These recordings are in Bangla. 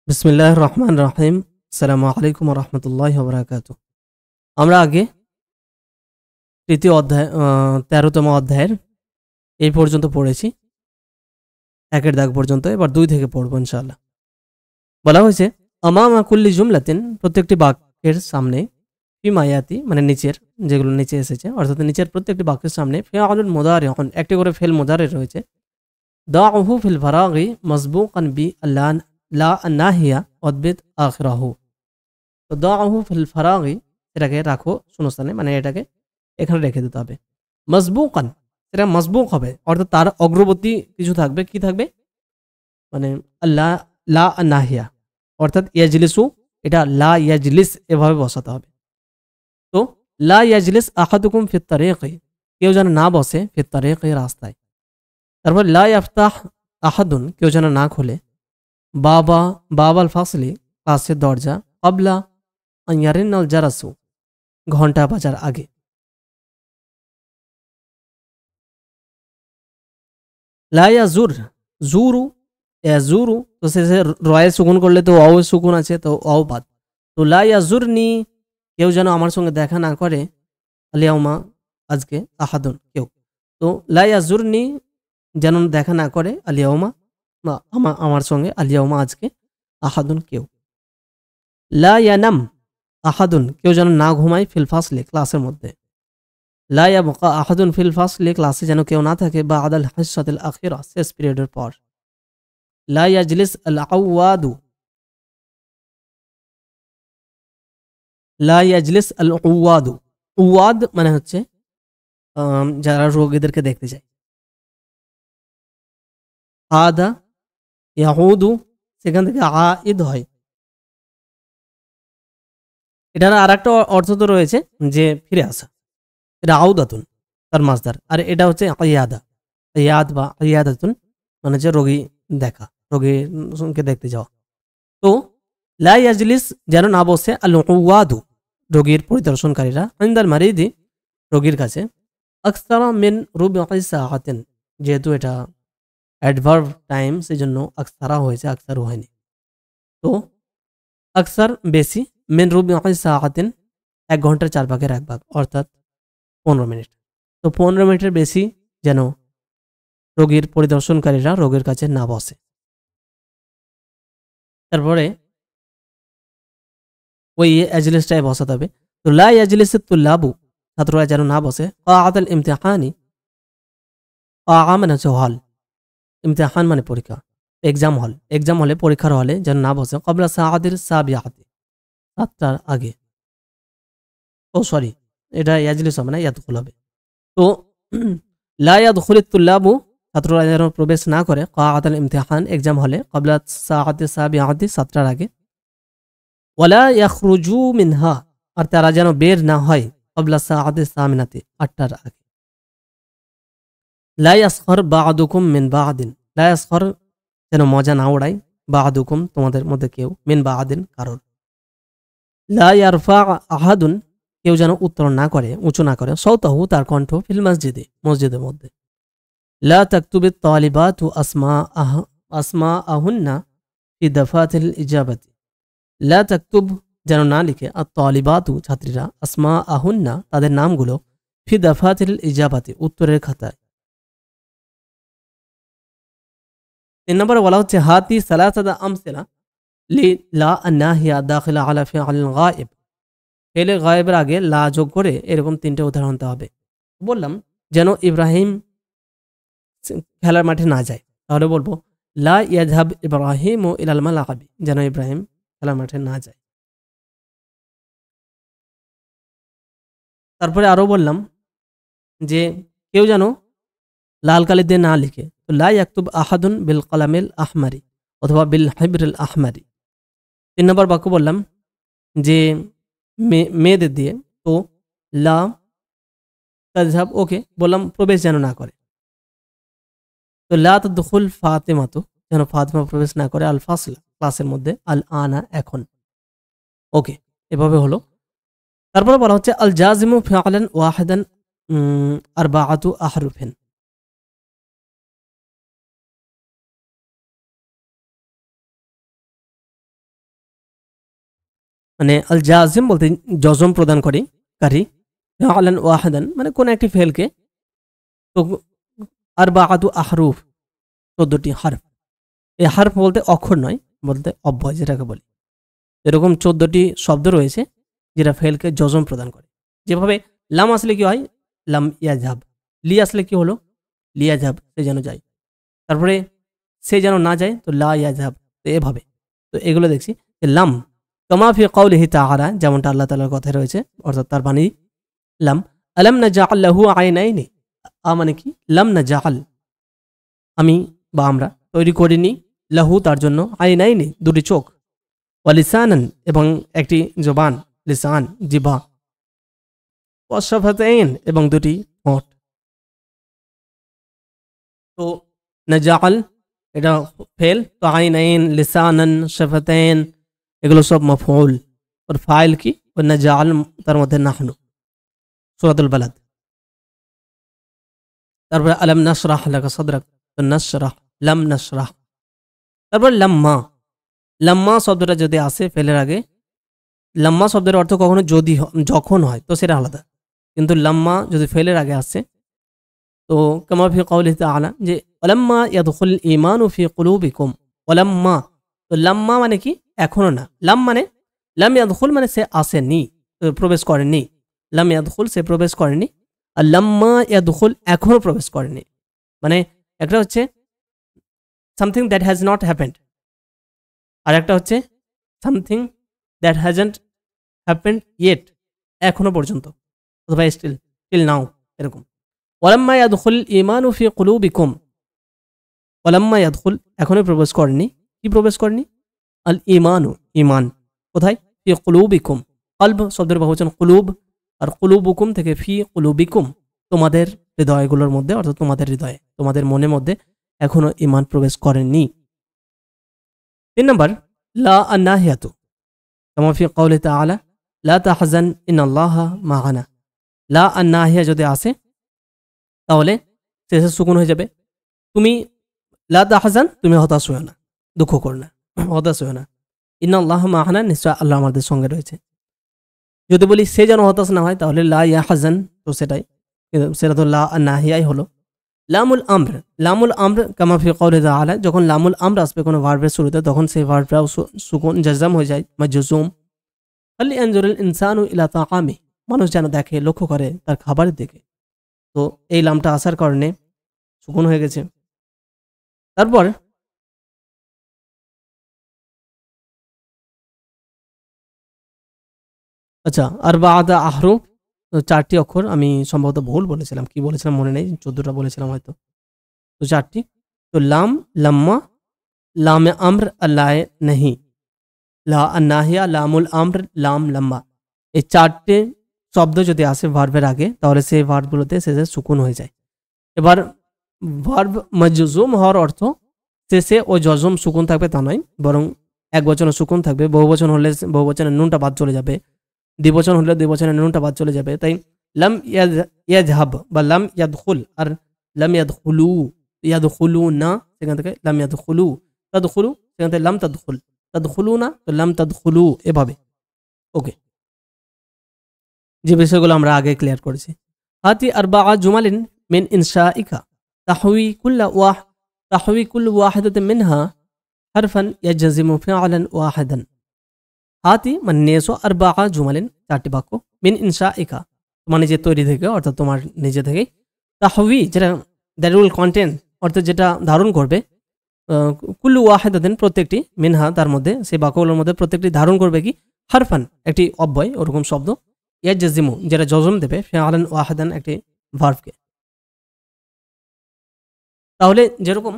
বিসমিল্লাহির রহমানির রহিম। আসসালামু আলাইকুম ওয়া রাহমাতুল্লাহি ওয়া বারাকাতুহু। আমরা আগে তৃতীয় অধ্যায় ১৩তম অধ্যায়ের এই পর্যন্ত পড়েছি, একের দাগ পর্যন্ত। এবার ২ থেকে পড়ব ইনশাআল্লাহ। বলা হয়েছে আমামা কুল্লি জুমলাতিন, প্রত্যেকটি বাক্যের সামনে, ফি মায়াতি মানে নিচের, যেগুলো নিচে এসেছে অর্থাৎ নিচের প্রত্যেকটি বাক্যের সামনে ফিআলুল মুদারি, এখন একটি করে ফেল মুদারি রয়েছে। দাউহু ফিল ফারাগি মাসবুকান বি লা নাহিয়া অদ্বিত আখিরাহু। তো দাউহু ফিল ফারাগি, এটাকে রাখো শূন্যস্থানে, মানে এটাকে এখানে রেখে দিতে হবে। মসবুকান, সেটা মসবুক হবে, অর্থাৎ তার অগ্রবর্তী কিছু থাকবে। কি থাকবে? মানে আল্লাহ লা নাহিয়া, অর্থাৎ ইয়াজলিসু, এটা লা ইয়াজলিস এভাবে বসাতে হবে। তো লা ইয়াজলিস আহাদুকুম ফিত তারিকি, কেউ যেন না বসে, ফিত তারিকি রাস্তায়। তারপর লা ইয়াফতাহ আহাদুন, কেউ যেন না খোলে, বাবাল ফাসলি, ক্লাসের দরজা, ক্বাবলা আন ইয়ারিন্নাল জারাসু, ঘন্টা বাজার আগে। লা ইয়াজুর, জুরু, ইয়াজুরু, তো শেষে রয়ে সুকুন করলে তো অও সুকুন আছে, তো অও বাদ। তো লা ইয়াজুরনি, কেউ যেন আমার সঙ্গে দেখা না করে, আলিয়াউমা, আজকে, আহাদুন, কেউ। তো লা ইয়াজুরনি, যেন দেখা না করে, আলিয়াউমা, আমার সঙ্গে, আলিয়াউমা, আজকে, আহাদুন, কেউ। লা ইয়ানাম আহাদুন, কেউ যেন না ঘুমায়, ফিল ফাসলি, ক্লাসের মধ্যে। লা ইয়াবকা আহাদুন ফিল ফাসলি, ক্লাসে যেন কেউ না থাকে, বা আদাল হিসাতিল আখিরা, শেষ পিরিয়ডের পর। লা ইয়াজলিস আল আওয়াদু, লা ইয়াজলিস আল উওয়াদু, উওয়াদ মানে হচ্ছে যারা রোগীদেরকে দেখতে যায়। আদা ইয়াউদু, সেখান থেকে আইদ হয়। এটার আর একটা অর্থ তো রয়েছে, যে ফিরে আসা, এটা আউদাতুন তার মাসদার। আর এটা হচ্ছে ইয়াদা, ইয়াদ বা ইয়াদাতুন মানে হচ্ছে রোগী দেখা, রোগীকে দেখতে যাওয়া। তো লা ইয়াজলিস, যেন না বসে, আল উওয়াদু, রোগীর পরিদর্শনকারীরা, ইনদাল মারিদি, রোগীর কাছে, আকসারা মিন রুবঈ সাআতিন, যেহেতু এটা অ্যাডভার্ব টাইম, সেই জন্য আকসারা হয়েছে, আকসারু হয়নি। তো আকসার বেশি, মিন রুবঈ সাআতিন ১ ঘন্টার ৪ ভাগের ১ ভাগ, অর্থাৎ ১৫ মিনিট। তো ১৫ মিনিটের বেশি যেন রোগীর পরিদর্শনকারীরা রোগীর কাছে না বসে। তারপরে ওই এজলিসটায় বসাতে হবে। তো লা ইয়াজলিসু তুল্লাবু, ছাত্ররা যেন না বসে, ক্বাআতাল ইমতিহানি, ক্বাআ মানে হচ্ছে হল, ইমতিহান মানে পরীক্ষা, এক্সাম হল, এক্সাম হলে, পরীক্ষার হলে যেন না বসে, ক্বাবলা সাআতিল সাবিআতি, ৭টার আগে। ও সরি, এটা ইয়াজলিস হবে না, ইয়াদখুল হবে। তো লা ইয়াদখুলিত তুল্লাবু, ছাত্ররা যেন প্রবেশ না করে, ক্বাআতাল ইমতিহান, এক্সাম হলে, ক্বাবলা সাআতি সাবিআতি, ৭টার আগে। ওয়ালা ইয়াখরুজু মিনহা, আর তারা যেন বের না হয়, ক্বাবলা সাআতি সামিনাতি, ৮টার আগে। লা ইয়াসখর বা'দুকুম মিন বা'দিন, লা ইয়াসখর, যেন মজা না ওড়ায়, বা'দুকুম, তোমাদের মধ্যে কেউ, মিন বা'দিন, কারণ। লা ইয়ারফা আহাদুন, কেউ যেন উত্তোলন না করে, উঁচু না করে, সাওতাহু, তার কণ্ঠ, ফিল মসজিদে, মসজিদের মধ্যে। লা তাকতুবিত তালিবাতু আসমাআহুন্না ফি দাফাতিল ইজাবাতি, লা তাকতুব, যেন না লিখে, আর তালিবাতু, ছাত্রীরা, আসমাআহুন্না, তাদের নামগুলো, ফি দাফাতিল ইজাবাতি, উত্তরের খাতায়। ৩ নম্বরে বলা হচ্ছে হাতি সালাসাতা আমসিলা লি লা নাহিয়া দাখিলা আলা ফিআলিল গায়েব, ফেলে গায়েবের আগে লা যোগ করে এরকম ৩টে উদাহরণ দিতে হবে। বললাম যেন ইব্রাহিম খেলার মাঠে না যায়, তাহলে বলবো লা ইয়াযহাব ইব্রাহিমু ইলাল মালাকাবি, যেন ইব্রাহিম খেলার মাঠে না যায়। তারপরে আরো বললাম যে কেউ যেন লাল কালি দিয়ে না লিখে, তো লা ইয়াকতুব আহাদুন বিল কলামিল আহমারি, অথবা বিল হিবরিল আহমারি। ৩ নম্বর বাক্য বললাম যে মেয়েদের দিয়ে, তো লা তাযহাব, ওকে, বললাম প্রবেশ যেন না করে। তো লা তাদখুল ফাতিমাতু, যেন ফাতিমা প্রবেশ না করে, আল ফাসলা, ক্লাসের মধ্যে, আল আনা, এখন। ওকে, এভাবে হলো। তারপরে বলা হচ্ছে আল জাজিমু ফিআলান ওয়াহিদান আরবাআতু আহরুফিন, মানে আল জাজিম বলতে জজম প্রদান করি কারি, ফিআলান ওয়াহিদান মানে কোন একটি ফেলকে, তো আরবাআতু আহরুফ 14টি হারফ। এই হারফ বলতে অক্ষর নয়, বলতে অব্যয় যেটাকে বলি। এরকম 14টি শব্দ রয়েছে যেটা ফেলকে জজম প্রদান করে। যেভাবে লাম আসলে কি হয়, লাম ইয়াজহাব। লি আসলে কি হলো, লিয়াজহাব, সে যেন যায়। তারপরে সে যেন না যায়, তো লা ইয়াজহাব। তো এভাবে, তো এগুলো দেখছি যে লাম কামা ফি কাউলিহি তাআলা, যেমনটা আল্লাহ তাআলার কথায় রয়েছে, অর্থাৎ তার বাণী লাম আলাম নাজআল লাহু আইনাইনি, মানে কি, লাম নাজআল আমি বা আমরা তৈরি করিনি, লাহু তার জন্য, আইনাইনি দুটি চোখ, ওয়া লিসানান এবং একটি জবান, লিসান জিহ্বা, ওয়া শাফাতাইন এবং দুটি ঠোঁট। তো নাজআল এটা ফেল, তো আইনাইন, লিসানান, শাফাতাইন এগুলো সব মাফউল। আর ফাইল কি, ওয়া নাজআল তার মধ্যে নাহনু, সূরাতুল বালাদ। তারপরে আলাম নাশরাহ লাকা সাদরাক, তো নাশরাহ, লাম নাশরাহ। তারপর লাম্মা, লাম্মা শব্দটা যদি আসে ফেলের আগে, লাম্মা শব্দের অর্থ কখনো যদি যখন হয় তো সেটা আলাদা, কিন্তু লাম্মা যদি ফেলের আগে আসে, তো কামা ফি কাউলিহি তাআলা যে ওয়ালাম্মা ইয়াদখুল ঈমানু ফি কুলুবিকুম, ওয়ালাম্মা, তো লাম্মা মানে কি, এখনো না। লাম মানে লাম ইয়াদখুল মানে সে আসেনি, প্রবেশ করেনি। লাম ইয়াদখুল সে প্রবেশ করেনি, আর লাম্মা ইয়াদখুল এখনো প্রবেশ করেনি। মানে একটা হচ্ছে something that has not happened, আর একটা হচ্ছে something that hasn't happened yet, এখনো পর্যন্ত, অথবা স্টিল, টিল নাও, এরকম। ওয়ালাম্মা ইয়াদখুল ঈমানু ফি কুলুবিকুম, ওয়ালাম্মা ইয়াদখুল এখনো প্রবেশ করেনি, কি প্রবেশ করেনি, আল ঈমানু ঈমান, কোথায়, ফি কুলুবিকুম, কলব শব্দের বহুবচন কুলুব, আর কুলুবুকুম থেকে ফি কুলুবিকুম, তোমাদের হৃদয়গুলোর মধ্যে, অর্থাৎ তোমাদের হৃদয়ে, তোমাদের মনের মধ্যে এখনো ঈমান প্রবেশ করেনি। 3 নম্বর লা আন্নাহিয়াতু, কামা ফি কাউলিহি তাআলা লা তাহজান ইন্নাল্লাহা মা'ানা। লা আন্নাহিয়া যদি আসে তাহলে শেষে সুকুন হয়ে যাবে। তুমি লা তাহজান, তুমি হতাশ হও না, দুঃখ করো না, হতাশ হও না। ইন্নাল্লাহা মা'ানা, নিশ্চয় আল্লাহ আমাদের সঙ্গে রয়েছে। যদি বলি সে যেন হতাশ না হয়, তাহলে লা ইয়াহজান, তো সেটাই, সেটা তো লা আন্নাহিয়াই হলো। লামুল আমর, লামুল আমর কামা ফি কাউলিহি তাআলা, যখন লামুল আমর আসবে কোনো ভার্বের শুরুতে, তখন সেই ভার্বটাও সুকুন জাজম হয়ে যায়, মাজজুম। ফালি আনজুরুল ইনসানু ইলা তাআমি, মানুষ যেন দেখে, লক্ষ্য করে তার খাবারের দিকে। তো এই লামটা আসার কারণে সুকুন হয়ে গেছে। তারপর আচ্ছা, আরবাআতা আহরুফ, 4টি অক্ষর। আমি সম্ভবত ভুল বলেছিলাম, কি বলেছিলাম মনে নেই, 14টা বলেছিলাম হয়তো। তো 4টি, তো লাম, লাম্মা, লামে আমর, আল্লাহে नहीं, লা আন্নাহিয়া, লামুল আমর, লাম, লাম্মা। এই 4টে শব্দ যদি আসে ভার্বের আগে, তাহলে সেই ভার্বগুলোতে শেষে সুকুন হয়ে যায়। এবার ভার্ব মাজজুম হওয়ার অর্থ শেষে ও জজম সুকুন থাকবে তা নয়, বরং এক বচনে সুকুন থাকবে, বহুবচন হলে বহুবচনের নুনটা বাদ চলে যাবে, দ্বিবচন হলে দ্বিবচনের নুনটা বাদ চলে যাবে। তাই লাম ইয়াজহাব বা লাম ইয়াদখুল, আর লাম ইয়াদখুলু, ইয়াদখুলু না, সেখান থেকে লাম ইয়াদখুলু, তাদখুলু সেখান থেকে লাম তাদখুল, তাদখুলু না, তো লাম তাদখুলু, এভাবে। ওকে, যে বিষয়গুলো আমরা আগে ক্লিয়ার করেছি। হাতি আরবাআ জুমালিন মিন ইনশাইকা তাহওয়ি কুল্লু ওয়াহিদাতিন মিনহা হারফান ইয়াজজিমু ফিআলান ওয়াহিদান। হাতি মানে নিয়ে এসো, আরবাআ জুমালিন 4টি বাক্য, মিন ইনশাইকা তোমার নিজের তৈরি থেকে, অর্থাৎ তোমার নিজে থেকে, তাহওয়ি যেটা দ্যাট উইল কন্টেন, অর্থাৎ যেটা ধারণ করবে, কুল্লু ওয়াহিদাতিন প্রত্যেকটি, মিনহা তার মধ্যে, সেই বাক্যগুলোর মধ্যে প্রত্যেকটি ধারণ করবে কি, হারফান একটি অব্যয়, ওরকম শব্দ, ইয়াজজিমু যেটা জজম দেবে, ফিআলান ওয়াহিদান একটি ভার্বকে। তাহলে যেরকম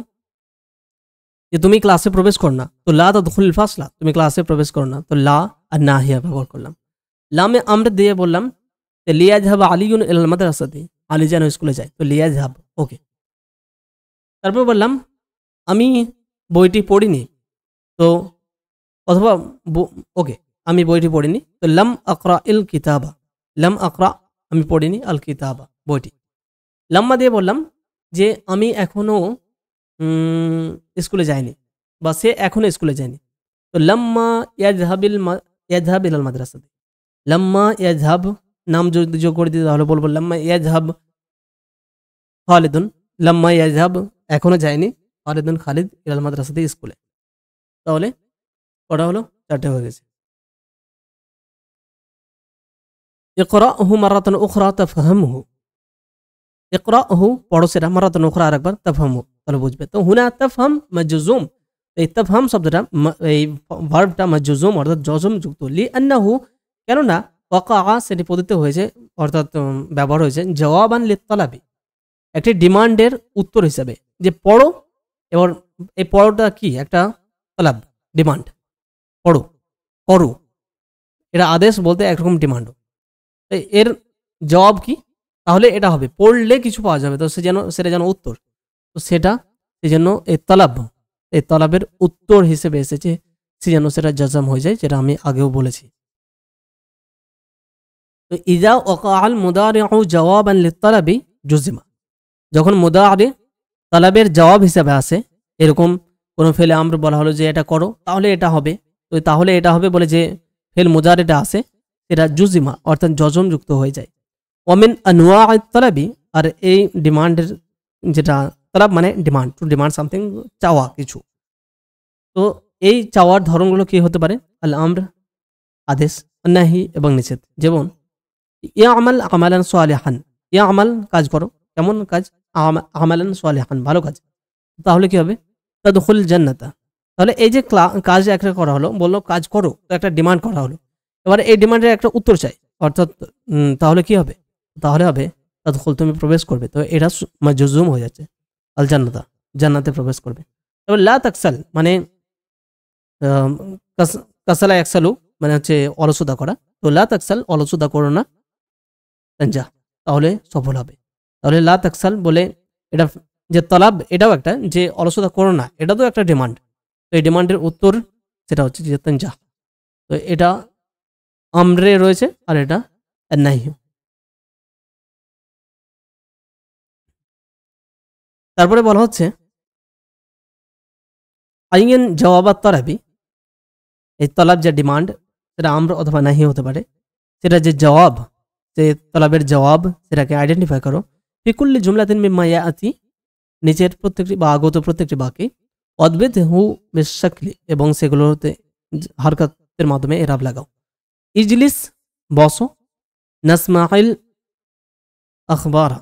যে তুমি ক্লাসে প্রবেশ কর না, তো লা তাদখুলুল ফাসলা, তুমি ক্লাসে প্রবেশ করো না, তো লা আর নাহিয়া ব্যবহার করলাম। লামে আমর দিয়ে বললাম লিয়াযহাব আলিয়ুন ইলাল মাদ্রাসাতি, আলী যেন স্কুলে যায়, তো লিয়াযহাব, ওকে। তারপর বললাম আমি বইটি পড়িনি, তো অথবা ওকে আমি বইটি পড়িনি, তো লাম আকরা ইল কিতাবা, লাম আকরা আমি পড়িনি, আল কিতাবা বইটি। লাম্মা দিয়ে বললাম যে আমি এখনো স্কুলে যায়নি, বা সে এখনো স্কুলে যায়নি, তো লাম্মা ইয়াজহাবিল ইয়াযহাব ইলাল মাদ্রাসাতি, লাম্মা ইয়াযহাব নাম যদি যোগ করে দিতে তাহলে বলবো লাম্মা ইয়াযহাব খালিদুন, লাম্মা ইয়াযহাব এখনো যায়নি খালিদুন খালিদ ইলাল মাদ্রাসাতি স্কুলে। তাহলে কটা হলো? 4টে হয়ে গেছে। ইকরাহু মারাতান উখরা তাফহামহু, ইকরাহু পড়ো সেটা, মারাতান উখরা আরেকবার, তাফহামহু তাহলে বুঝবে। তো হুনা তাফহাম মাজজুম, এই তাফহাম শব্দটা এই ভার্বটা মাজজুম অর্থাৎ জজম যুক্ত, লিআন্নাহু কেননা ওয়াকাআ সেটি পতিত হয়েছে অর্থাৎ ব্যবহার হয়েছে জওয়াবান লিত্তালাবি একটি ডিমান্ডের উত্তর হিসাবে, যে পড়ো। এবার এই পড়োটা কি? একটা তলাব, ডিমান্ড, পড়ো, করো, এটা আদেশ বলতে একরকম ডিমান্ড। এর জবাব কি? তাহলে এটা হবে পড়লে কিছু পাওয়া যাবে, তো সেটা যেন উত্তর, তো সেটা সেজন্য এই তলাবের উত্তর হিসেবে এসেছে, সেজন্য সেটা জাজম হয়ে যায়, যেটা আমি আগেও বলেছি। তো ইজা ওয়াকাআল মুদারিউ জওয়াবান লিত্তালাবি জুজিমা, যখন মুদারি তলাবের জবাব হিসেবে আসে, এরকম কোন ফেলে আমরা বলা হলো যে এটা করো তাহলে এটা হবে, তো তাহলে এটা হবে বলে যে ফেল মুদারিটা আসে, এটা জুজিমা অর্থাৎ জজম যুক্ত হয়ে যায়। ওমিন আনওয়া তলাবি, আর এই ডিমান্ডের যেটা তলাব মানে ডিমান্ড, টু ডিমান্ড সামথিং, চাওয়া কিছু, তো এই চাওয়ার ধরনগুলো কি হতে পারে? আল আমর আদেশ, নাহি এবং নিষেধ। যেমন ইয়ামাল আমালান সালিহান, ইয়ামাল কাজ করো, কেমন কাজ? আমালান সালিহান ভালো কাজ, তাহলে কি হবে? তাদখুল জান্নাতা, তাহলে এই যে কাজ একটা করা হলো, বললো কাজ করো, তো একটা ডিমান্ড করা হলো, এবার এই ডিমান্ডের একটা উত্তর চাই, অর্থাৎ তাহলে কি হবে? তাহলে হবে তাদখুল তুমি প্রবেশ করবে, তো এটা মাজজুম হয়ে যাচ্ছে, আল জান্নাতা জান্নাতে প্রবেশ করবে। এবার লা তাকসাল মানে কাসালা একসালু মানে হচ্ছে অলসতা করা, তো লা তাকসাল অলসতা করো না, তানজা তাহলে সফল হবে। তাহলে লা তাকসাল বলে এটা যে তলাব, এটাও একটা যে অলসতা করো না, এটা তো একটা ডিমান্ড, তো এই ডিমান্ডের উত্তর সেটা হচ্ছে যে তানজা, তো এটা আমরে রয়েছে আর এটা নাহি। তারপরে বলা হচ্ছে আইন জওয়াবাত তলাবি, এই তলাব যে ডিমান্ড সেটা আমর অথবা নাহি হতে পারে, সেটা যে জবাব, যে তলাবের জবাব সেটাকে আইডেন্টিফাই করো। ফিকুল্লি জুমলাতিন মিম্মা ইয়াতি, নিচের প্রত্যেকটি বা আগত প্রত্যেকটি বাক্যে অদ্বেত হু বেশাকলি এবং সেগুলোতে হরকতের মাধ্যমে এরাব লাগাও। ইজলিস বসো, নাসমাইল আখবারা,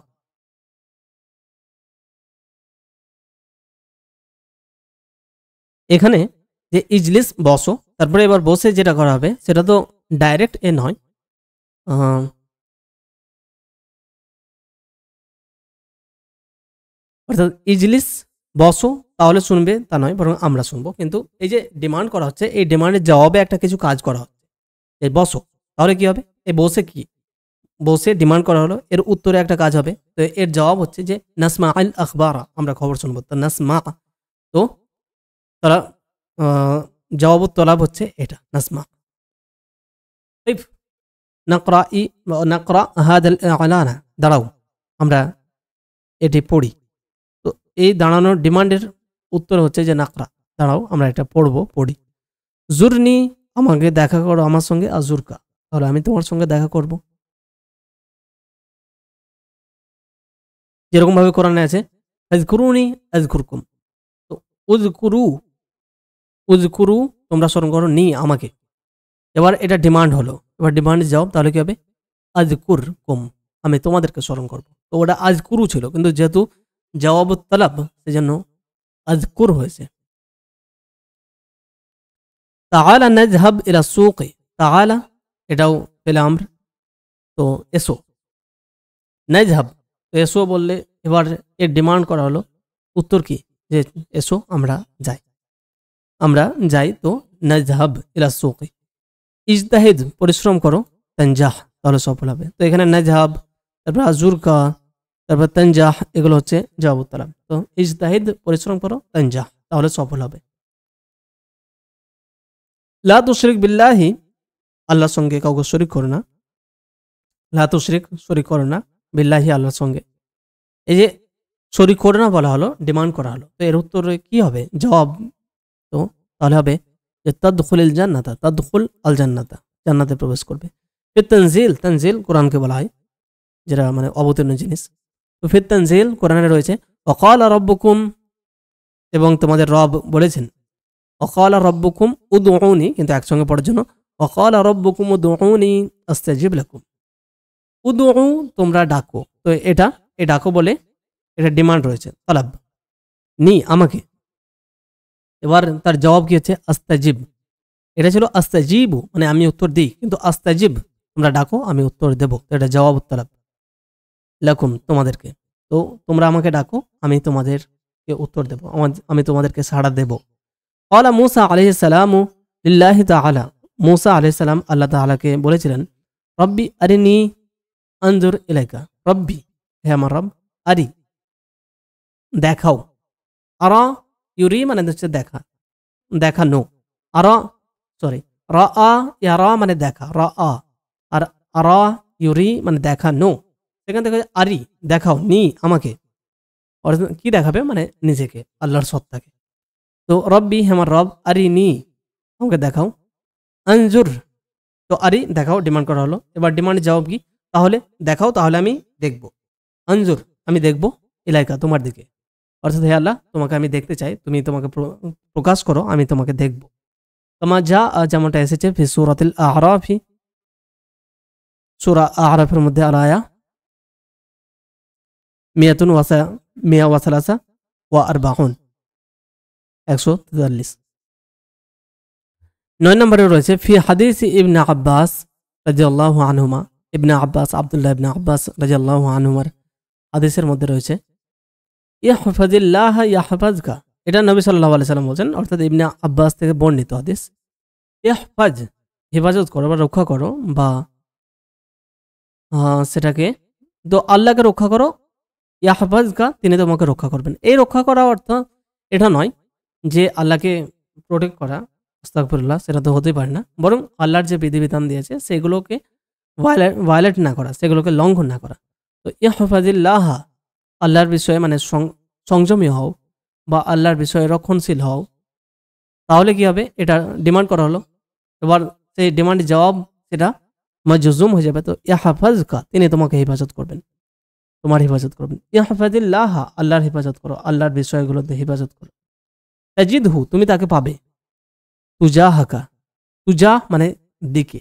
এখানে যে ইজলিস বসো, তারপরে এবার বসে যেটা করা হবে সেটা তো ডাইরেক্ট এ নয়, অর্থাৎ ইজলিস বসো তাহলে শুনবে তা নয়, বরং আমরা শুনবো। কিন্তু এই যে ডিমান্ড করা হচ্ছে, এই ডিমান্ডের জবাবে একটা কিছু কাজ করা হচ্ছে, এই বসো, তাহলে কি হবে? এই বসে কি? বসে ডিমান্ড করা হলো, এর উত্তরে একটা কাজ হবে, তো এর জবাব হচ্ছে যে নাসমা আল আখবারা, আমরা খবর শুনবো, তো নাসমা, তো তারা জবাব তলাব হচ্ছে এটা নাসমা। নাকরা ই নাকরা হাদাল আলানা, দাঁড়াও আমরা এটি পড়ি, তো এই দাঁড়ানোর ডিমান্ডের উত্তর হচ্ছে যে নাকরা, দাঁড়াও আমরা এটা পড়বো, পড়ি। জুরনি, আমাকে দেখা করো আমার সঙ্গে, আজুরকা তাহলে আমি তোমার সঙ্গে দেখা করব। যেরকম ভাবে কোরআনে আছে আযকুরুনি আযকুরকুম, তো উযকুরু উযকুরু তোমরা স্মরণ করো, নি আমাকে, এবার এটা ডিমান্ড হলো, এবার ডিমান্ড জবাব তাহলে কি হবে? আযকুরকুম, আমি তোমাদেরকে স্মরণ করব। তো ওটা আযকুরু ছিল, কিন্তু যেহেতু জবাব তলব সেজন্য আযকুর হয়েছে। তাআলা নাযহাব ইলা সুকি, তাআলা এটাও ফেলে আমর, তো এসো, নাযহাব তো এসো বললে এবার এর ডিমান্ড করা হলো, উত্তর কি? যে এসো আমরা যাই, আমরা যাই, তো নাযহাব ইলা সুকি। ইজতাহিদ পরিশ্রম করো, তানজাহ তাহলে সফল হবে। তো এখানে নাযহাব, তারপর আজুরকা, তারপর তানজাহ, এগুলো হচ্ছে জবাব তলব। তো ইজতাহিদ পরিশ্রম করো, তানজাহ তাহলে সফল হবে। লা তুশরিক বিল্লাহি, আল্লাহর সঙ্গে কাউকে শরীক করো না, লা তুশরিক শরীক করো না, বিল্লাহি আল্লাহর সঙ্গে, এই যে শরীক করো না বলা হলো, ডিমান্ড করা হলো, তো এর উত্তরে কি হবে? জবাব, তো তাহলে হবে যে তাদখুলিল জান্নাতা, তাদখুল আল জান্নাতা, জান্নাতে প্রবেশ করবে। ফির তানজিল, তানজিল কোরআনকে বলা হয় যেটা মানে অবতীর্ণ জিনিস। তো ফির তানজিল কোরআনে রয়েছে ওয়াকালা রব্বুকুম, এবং তোমাদের রব বলেছেন। ওয়াকালা রব্বুকুম উদউনি, কিন্তু একসঙ্গে পড়ার জন্য ওয়াকালা রব্বুকুম উদউনি আস্তাজিব লাকুম। উদউ তোমরা ডাকো, তো এটা এই ডাকো বলে এটা ডিমান্ড রয়েছে, তলব, নি আমাকে। এবার তার জবাব কি হচ্ছে আস্তাজিব। এটা ছিল আস্তাজিবু মানে আমি উত্তর দিই, কিন্তু আস্তাজিব তোমরা ডাকো আমি উত্তর দেব, এটা জবাব তলব লাকুম তোমাদেরকে। তো তোমরা আমাকে ডাকো আমি তোমাদেরকে উত্তর দেব, আমি তোমাদেরকে সাড়া দেব। ক্বালা মূসা আলাইহিস সালামু লিল্লাহি তাআলা, মূসা আলাইহিস সালাম আল্লাহ তাআলাকে বলেছিলেন রব্বি আরিনি আনজুর ইলাইকা, রব্বি হে আমার রব, আরি দেখাও, আরা ইউরি মানে হচ্ছে দেখা, দেখানো, আরা সরি রা ইয়ারা মানে দেখা, রা আর আরা ইউরি মানে দেখানো, সেখান থেকে আরি দেখাও, নি আমাকে, অর্থাৎ কি দেখাবে মানে নিজেকে, আল্লাহর সত্তাকে। তো রব্বি হে আমার রব, আরি নি আমাকে দেখাও, আনজুর তো আরি দেখাও ডিমান্ড করা হলো। এবার ডিমান্ডের জবাব কি, তাহলে দেখাও তাহলে আমি দেখব, আনজুর আমি দেখব, ইলাইকা তোমার দিকে, অর্থাৎ হে আল্লাহ তোমাকে আমি দেখতে চাই, তুমি তোমাকে প্রকাশ করো আমি তোমাকে দেখব। কামা যা যেমনটা এসেছে ফি সূরাতুল আ'রাফি, সূরা আ'রাফের মধ্যে আল আয়া 143 ওয়া 143। 9 নম্বরে রয়েছে ফি হাদিস ইবনে আব্বাস রাদিয়াল্লাহু আনহুমা, ইবনে আব্বাস আব্দুল্লাহ ইবনে আব্বাস রাদিয়াল্লাহু আনহুমার হাদিসের মধ্যে রয়েছে ইহফাজিল্লাহ ইয়াহফাজকা, এটা নবী সাল্লাল্লাহু আলাইহি সাল্লাম বলেন, অর্থাৎ ইবনে আব্বাস থেকে বর্ণিত হাদিস। ইহফাজ হেফাজত করো বা রক্ষা করো, বা সেটাকে তো আল্লাহকে রক্ষা করো, ইয়াহফাজকা তিনি তোমাকে রক্ষা করবেন। এই রক্ষা করা অর্থ এটা নয় যে আল্লাহকে প্রোটেক্ট করা, আস্তাগফিরুল্লাহ, সেটা তো হতেই পারে না, বরং আল্লাহর যে বিধিবিধান দিয়েছে সেগুলোকে ভায়োলেট না করা, সেগুলোকে লঙ্ঘন না করা। তো ইহফাজিল্লাহ আল্লাহর বিষয়ে মানে সংযমী হও বা আল্লাহর বিষয়ে রক্ষণশীল হও, তাহলে কি হবে, এটা ডিমান্ড করা হলো। এবার সেই ডিমান্ডের জবাব সেটা মাজজুম হয়ে যাবে। তো ইহফাজকা তিনি তোমাকে হেফাজত করবেন, তোমার হেফাজত করবেন। ইহফাজিল্লাহ আল্লাহর হেফাজত করো, আল্লাহর বিষয়গুলোতে হেফাজত করো। তাজিদহু তুমি তাকে পাবে, তুজা হাকা, তুজা মানে দিকে,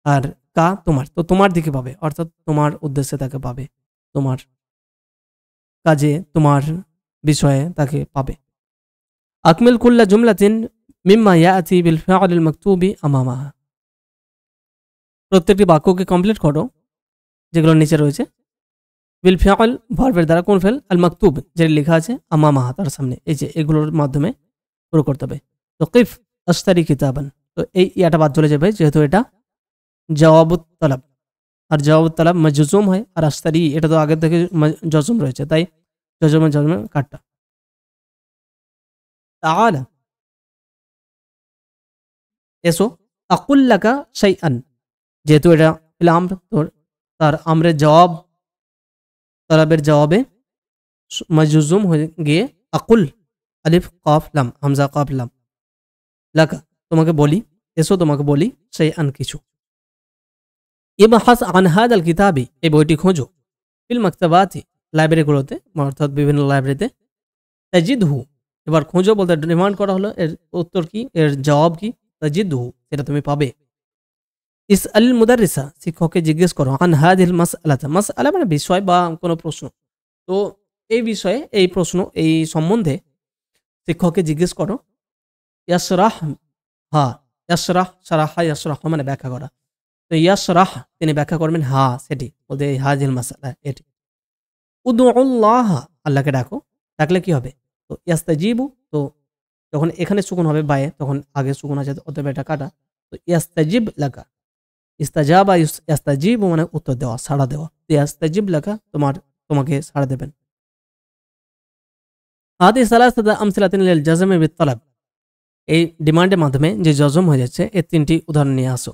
আর কা তোমার, তো তোমার দিকে পাবে, অর্থাৎ তোমার উদ্দেশ্যে তাকে পাবে, তোমার কাজে তোমার বিষয়ে তাকে পাবে। আকমিল কুল্লা জুমলাতিন মিম্মা ইয়াতি বিল ফাইলিল মাকতুবি আমামাহা, প্রত্যেকটি বাক্যকে কমপ্লিট করো যেগুলো নিচে রয়েছে। বিল ফাইল ভার্বের দ্বারা, কোন ফেল, আল মাকতুব যেটা লেখা আছে, আমামাহা তার সামনে, এই যে এগুলোর মাধ্যমে পুরো করতে হবে। তো কিফ আশতারি কিতাবান, তো এই ইয়াটা বাদ চলে যাবে যেহেতু এটা জওয়াবুত তলব, আর জওয়াবুত তলব মাজজুম হয়, আর আশতারি এটা তো আগে থেকে জজম রয়েছে, তাই জজমে কাটটা। তাআলা এসো, আকুল্লাকা শাইআন, যেহেতু এটা ইলাম তো তার আমরের জবাব, তলবের জবাবে মাজজুম হয়ে গিয়ে আকুল আলিফ কফ লাম, হামজা কফ লাম, লাকা তোমাকে বলি, এসো তোমাকে বলি, শাইআন কিছু। ইবহাস আন হাদাল কিতাবি এই বইটি খোঁজো, ফিল মাকতাবাতি লাইব্রেরিগুলোতে, অর্থাৎ বিভিন্ন লাইব্রেরিতে। তাজিদহু এবার খোঁজো বলতে ডিমান্ড করা হলো, এর উত্তর কি, এর জবাব কি, তাজিদহু সেটা তুমি পাবে। ইস আল মুদারিসা শিক্ষককে জিজ্ঞেস করো, আন হাদিল মাসআলাতা, মাসআলা মানে বিষয় বা কোনো প্রশ্ন, তো এই বিষয়ে এই প্রশ্ন এই সম্বন্ধে শিক্ষককে জিজ্ঞেস করো। ইয়াসরাহ হা, ইয়াসরাহ সারাহা ইয়াসরাহ মানে ব্যাখ্যা করা, তো ইয়াসরাহ তিনি ব্যাখ্যা করবেন হা সেটি বলতে হাজিল মাসআলা এটি। উদউল্লাহ আল্লাহকে ডাকো, ডাকলে কি হবে, তো ইয়াস্তাজিবু, তো যখন এখানে সুকুন হবে বায়ে তখন আগে সুকুন আছে, অতএব এটা কাটা, তো ইয়াস্তাজিব লাকা, ইস্তাজাবা ইয়াস্তাজিবু মানে উত্তর দেওয়া, সাড়া দেওয়া, ইয়াস্তাজিব লাকা তোমাকে সাড়া দেবেন। হাদিস সালাসাতা আমসালাতিন লিল জাজমি বিত তলব, এই ডিমান্ডের মাধ্যমে যে জজম হয়ে যাচ্ছে এর 3টি উদাহরণ নিয়ে আসো।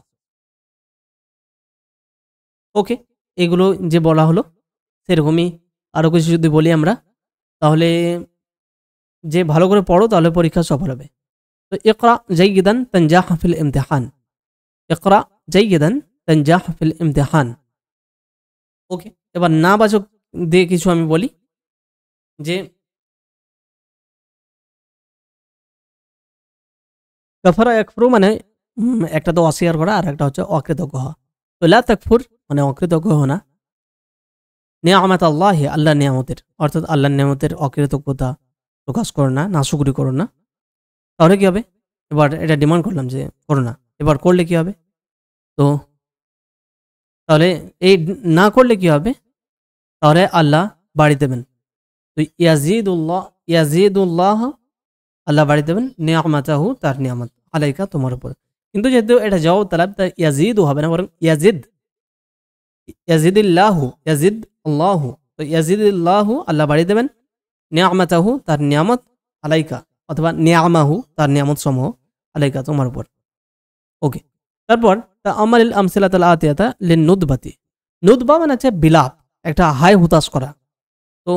ওকে, এগুলো যে বলা হলো সেরকমই আরও কিছু যদি বলি আমরা, তাহলে যে ভালো করে পড়ো তাহলে পরীক্ষা সফল হবে। তো ইকরা জাইয়িদান তানজাহ ফিল ইমতিহান, ইকরা জাইয়িদান তানজাহ ফিল ইমতিহান। ওকে, এবার নাবাচক দিয়ে কিছু আমি বলি যে কাফারা ইয়াকফুরু মানে একটা তো অস্বীকার করা আর একটা হচ্ছে অকৃতজ্ঞ হওয়া। তো লা তাকফুর মানে অকৃতজ্ঞ হও না, নিয়ামত আল্লাহি আল্লাহ নিয়ামতের, অর্থাৎ আল্লাহর নিয়ামতের অকৃতজ্ঞতা প্রকাশ করো না, নাশুকরি করো না। তাহলে কি হবে? এবার এটা ডিমান্ড করলাম যে করো না, এবার করলে কি হবে? তো তাহলে এই না করলে কি হবে? তাহলে আল্লাহ বাড়ি দেবেন। তো ইয়াজিদুল্লাহ আল্লাহ বাড়ি দেবেন নিয়ামাতাহু তার নিয়ামত আলাইকা তোমার উপর। কিন্তু যেহেতু এটা জবাব তালাব, তাই ইয়াজিদু হবে না, বরং ইয়াজিদ, ইয়াজিদিল্লাহু, ইয়াজিদ আল্লাহু। তো ইয়াজিদিল্লাহু আল্লাহ বাড়ি দেবেন নিয়ামাতাহু তার নিয়ামত আলাইকা, অথবা নিয়ামাহু তার নিয়ামত সমূহ আলাইকা তোমার উপর। ওকে, তারপর তা আমালিল আমসিলাতাল আতিয়াতা লিন নুদবাতি। নুদবা মানে হচ্ছে বিলাপ, একটা হাই হুতাশ করা। তো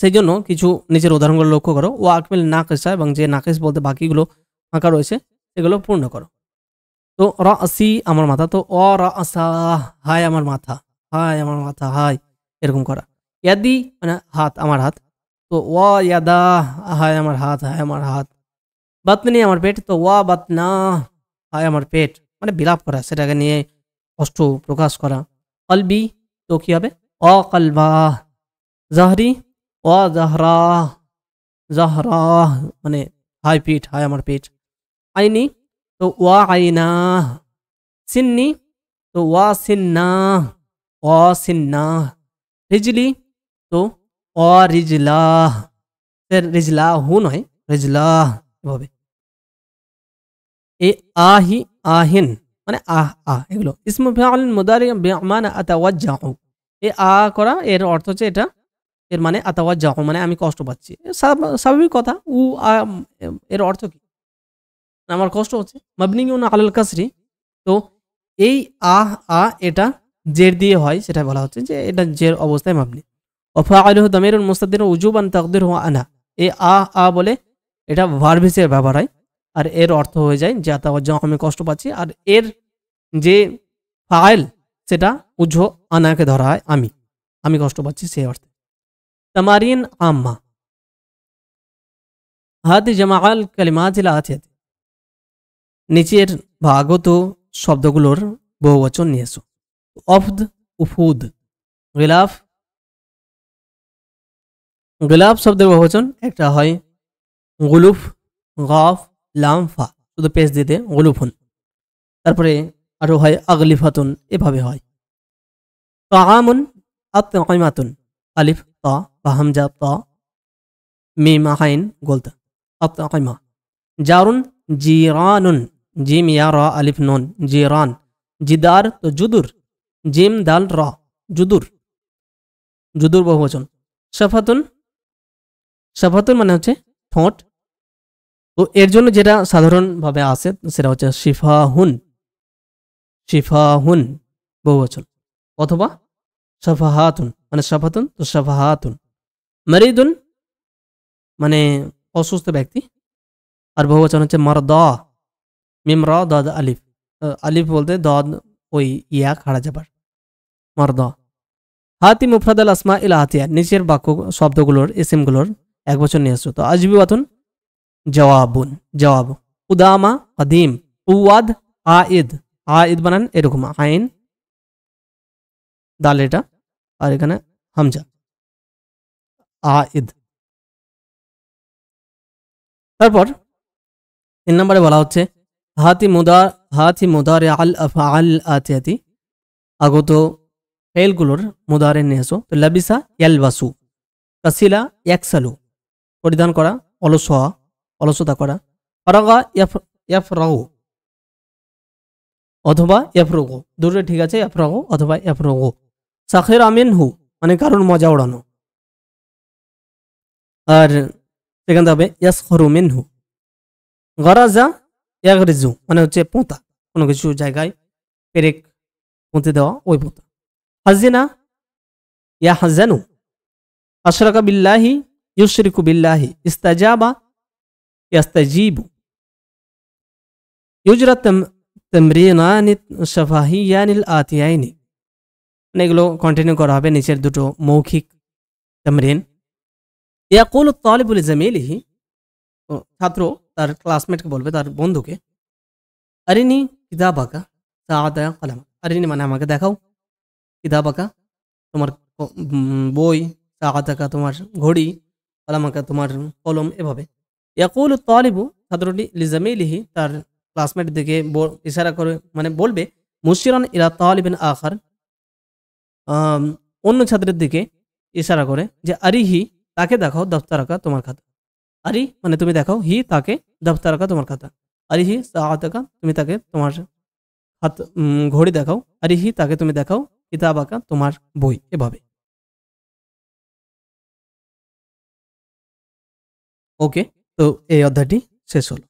সেই জন্য কিছু নিচের উদাহরণগুলো লক্ষ্য করো। ও আকমিল নাকিসা, এবং যে নাকিস বলতে বাকিগুলো ফাঁকা রয়েছে সেগুলো পূর্ণ করো। তো রাসি আমার মাথা, তো অ রাসা হায় আমার মাথা, হায় আমার মাথা, হায় এরকম করা। ইয়াদি মানে হাত, আমার হাত, তো ওয়া ইয়াদা হায় আমার হাত, হায় আমার হাত। বাতনি আমার পেট, তো ওয়া বাতনা হায় আমার পেট, মানে বিলাপ করা, সেটাকে নিয়ে কষ্ট প্রকাশ করা। কলবি তো কি হবে? অ কলবা। জাহরি ও জাহরা, জাহরা মানে হাই পিঠ, হায় আমার পেট। আইনি তো ওয়া আইনা। সিন্নি তো ওয়া সিন্না, ও সিন্না। রিজলি তো ও রিজলা, রিজলা হু নয়, রিজলা এভাবে। এ আহি আহিন মানে আহ আহ, এগুলো ইসমু ফাইল মুদারি বিমানা আতাওয়াজ্জাহু। এ আ করা এর অর্থ হচ্ছে এটা, এর মানে আতাওয়াজ্জাহু মানে আমি কষ্ট পাচ্ছি। স্বাভাবিক কথা। উ আ এর অর্থ কি? আমার কষ্ট হচ্ছে। মাবনিউন আলাল কাসরি, তো এই আহ আ এটা জের দিয়ে হয়, সেটা বলা হচ্ছে যে এটা জের অবস্থায় মাবনি। ওয়াফাইলুহু দামিরুন মুস্তাতিরুন উজুবান তাকদিরুহু আনা। এই আ বলে এটা ভার্ব হিসেবে ব্যবহার হয়, আর এর অর্থ হয়ে যায় যে আতাওয়াজ্জাহু আমি কষ্ট পাচ্ছি, আর এর যে ফাইল সেটা উজু আনাকে ধরা হয় আমি কষ্ট পাচ্ছি সেই অর্থে। তামারিন আম্মা হাতি জামাআল কালিমাতিল আতিয়াতি, নিচের বা আগত শব্দগুলোর বহুবচন নিয়ে এসো। অফদ উফুদ। গিলাফ, গিলাফ শব্দের বহুবচন একটা হয় গুলুফ, গাফ লাম ফা, শুধু পেশ দিতে গুলুফুন। তারপরে আরো হয় আগলিফাতুন, এভাবে হয়। তাআমুন আতঈমাতুন, আলিফ তা বা হামজা তা মিম আইন গোলতা আতঈমা। জারুন জিরানুন, জিম ইয়া রা আলিফ নুন জিরান। জিদার তো জুদুর, জিম দাল রা জুদুর, জুদুর বহুবচন। শাফাতুন, শাফাতুন মানে হচ্ছে ঠোঁট। তো এর জন্য যেটা সাধারণভাবে আসে সেটা হচ্ছে শিফাহুন, শিফাহুন বহুবচন, অথবা শাফাহাতুন মানে শাফাতুন, তো শাফাহাতুন। মারিদুন মানে অসুস্থ ব্যক্তি, আর বহুবচন হচ্ছে মারদা, মিম রা দাদ আলিফ, আলিফ বলতে দাদ ওই ইয়া খাড়া যাবার, মারদা। হাতি মুফরাদ আল আসমা ইল আতিয়া, নিচের বাক্য শব্দগুলোর ইসিমগুলোর এক বচন নিয়ে আসছো। তো আজবিবাতুন জওয়াবুন, জওয়াব। উদামা কদিম, উওয়াদ আইদ, আইদ বানান এরকম আইন দাল এটা, আর এখানে হামজা আইদ। তারপর 3 নম্বরে বলা হচ্ছে হাতি মুদারে আল আফআল আতিয়াতি, আগত ফেলগুলোর মুদারে নিয়ে এসো। তো লাবিসা ইয়ালবাসু, কাসিলা ইয়াকসালু পরিধান করা, অলস হওয়া অলসতা করা। ফারাগা ইয়াফরাগু অথবা ইয়াফরুগু, দুটো ঠিক আছে, ইয়াফরাগু অথবা ইয়াফরুগু। সাখির মিনহু মানে কারোর মজা ওড়ানো, আর সেখান থেকে হবে ইয়াসখরু মিনহু। গরাজা ইয়াগরিজু মানে হচ্ছে পোঁতা, কোনো কিছু জায়গায় পেরেক পুঁতে দেওয়া, ওই পোঁতা। হাজিনা ইয়াহজানু। আশরাকা বিল্লাহি ইউশরিকু বিল্লাহি। ইস্তাজাবা ইয়াস্তাজিবু ইউজরা তামরিনানি শাফাহিয়ানিল আতিয়াইনি, মানে এগুলো কন্টিনিউ করা হবে নিচের দুটো মৌখিক তামরিন। ইয়াকুলু তালিবু লিজামিলিহি, ছাত্র তার ক্লাসমেটকে বলবে, তার বন্ধুকে, আরিনি কিতাবাকা সাআদা কলাম, আরিনি মানে আমাকে দেখাও, কিতাবাকা তোমার বই, সাআদাকা তোমার ঘড়ি, কলামাকা তোমার কলম, এভাবে। ইয়াকুলু তালিবু ছাত্রটি লিজামিলিহি তার ক্লাসমেটের দিকে ইশারা করে, মানে বলবে, মুশিরান ইলা তালিবিন আখার, অন্য ছাত্রের দিকে ইশারা করে, যে আরিহি তাকে দেখাও দফতারাকা তোমার খাতা। আরি মানে তুমি দেখাও, হি তাকে, দফতারাকা তোমার খাতা। আরিহি সাআতাকা তুমি তাকে তোমার হাত ঘড়ি দেখাও, আরিহি তাকে তুমি দেখাও কিতাবাকা তোমার বই, এভাবে। ওকে, তো এই অধ্যায়টি শেষ হলো।